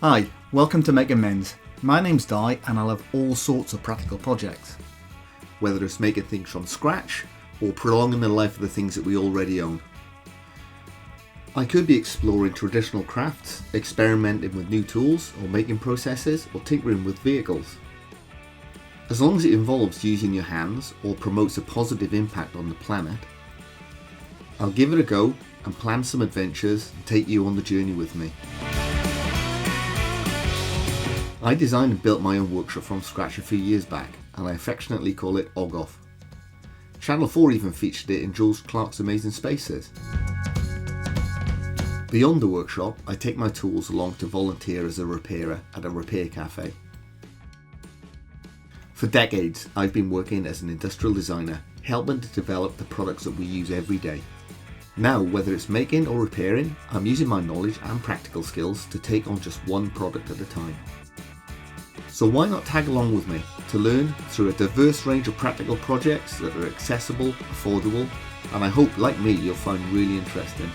Hi, welcome to Maker Mends. My name's Di and I love all sorts of practical projects. Whether it's making things from scratch or prolonging the life of the things that we already own. I could be exploring traditional crafts, experimenting with new tools or making processes, or tinkering with vehicles. As long as it involves using your hands or promotes a positive impact on the planet, I'll give it a go and plan some adventures and take you on the journey with me. I designed and built my own workshop from scratch a few years back, and I affectionately call it Ogoff. Channel 4 even featured it in Jules Clark's Amazing Spaces. Beyond the workshop, I take my tools along to volunteer as a repairer at a repair cafe. For decades, I've been working as an industrial designer, helping to develop the products that we use every day. Now, whether it's making or repairing, I'm using my knowledge and practical skills to take on just one product at a time. So why not tag along with me to learn through a diverse range of practical projects that are accessible, affordable, and I hope, like me, you'll find really interesting.